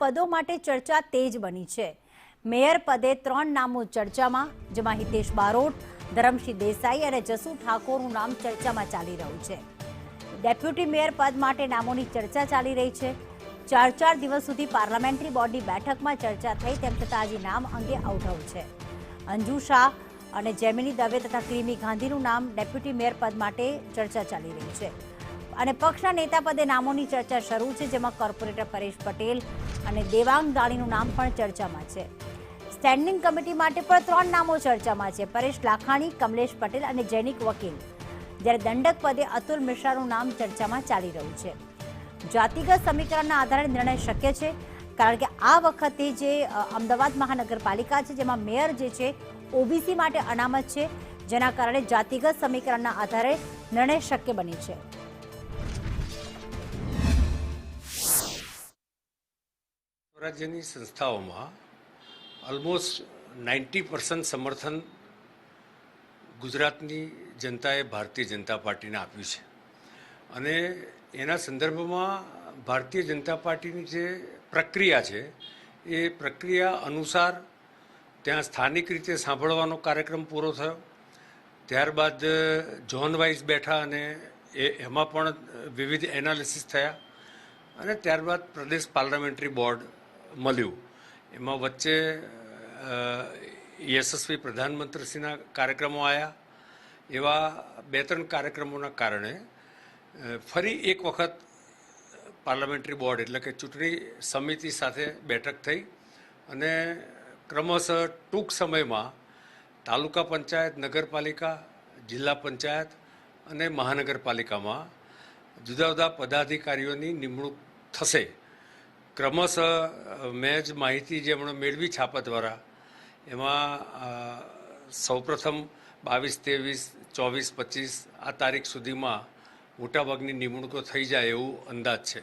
પદો માટે ચર્ચા તેજ બની છે। મેયર પદે 3 નામો ચર્ચામાં, જેમાં હિતેશ બારોટ, ધરમસિંહ દેસાઈ અને જસુ ઠાકોરનું નામ ચર્ચામાં ચાલી રહ્યું છે। ડેપ્યુટી મેયર પદ માટે નામોની ચર્ચા ચાલી રહી છે। 4 દિવસ સુધી પાર્લામેન્ટરી બોર્ડની બેઠકમાં ચર્ચા થઈ, તેમ છતાં હજી નામ અંગે અવઢવ છે। અંજુ શાહ અને જેમિની દવે તથા ક્રિમી ગાંધીનું નામ ડેપ્યુટી મેયર પદ માટે ચર્ચા ચાલી રહી છે અને પક્ષના નેતા પદે નામોની ચર્ચા શરૂ છે, જેમાં કોર્પોરેટર પરેશ પટેલ અને દેવાંગ દાણીનું નામ પણ ચર્ચામાં છે। સ્ટેન્ડિંગ કમિટી માટે પણ 3 નામો ચર્ચામાં છે, પરેશ લાખાણી, કમલેશ પટેલ અને જૈનિક વકીલ, જ્યારે દંડક પદે અતુલ મિશ્રાનું નામ ચર્ચામાં ચાલી રહ્યું છે। જાતિગત સમીકરણના આધારે નિર્ણય શક્ય છે, કારણ કે આ વખતે જે અમદાવાદ મહાનગરપાલિકા છે, જેમાં મેયર જે છે ઓબીસી માટે અનામત છે, જેના કારણે જાતિગત સમીકરણના આધારે નિર્ણય શક્ય બને છે। રાજ્યની સંસ્થાઓમાં ઓલમોસ્ટ 90% સમર્થન ગુજરાતની જનતાએ ભારતીય જનતા પાર્ટીને આપ્યું છે અને એના સંદર્ભમાં ભારતીય જનતા પાર્ટીની જે પ્રક્રિયા છે એ પ્રક્રિયા અનુસાર ત્યાં સ્થાનિક રીતે સાંભળવાનો કાર્યક્રમ પૂરો થયો। ત્યારબાદ ઝોન વાઇઝ બેઠા અને એમાં પણ વિવિધ એનાલિસિસ થયા અને ત્યારબાદ પ્રદેશ પાર્લામેન્ટરી બોર્ડ મળ્યું। એમાં વચ્ચે યશસ્વી પ્રધાનમંત્રીશ્રીના કાર્યક્રમો આવ્યા। એવા 2-3 કાર્યક્રમોના કારણે ફરી એક વખત પાર્લામેન્ટરી બોર્ડ એટલે કે ચૂંટણી સમિતિ સાથે બેઠક થઈ અને ક્રમશઃ ટૂંક સમયમાં તાલુકા પંચાયત, નગરપાલિકા, જિલ્લા પંચાયત અને મહાનગરપાલિકામાં જુદા જુદા પદાધિકારીઓની નિમણૂક થશે। ક્રમશઃ મેં જ માહિતી જે હમણાં મેળવી છાપા દ્વારા, એમાં સૌપ્રથમ 22, 23, 24, 25 આ તારીખ સુધીમાં મોટાભાગની નિમણૂકો થઈ જાય એવું અંદાજ છે।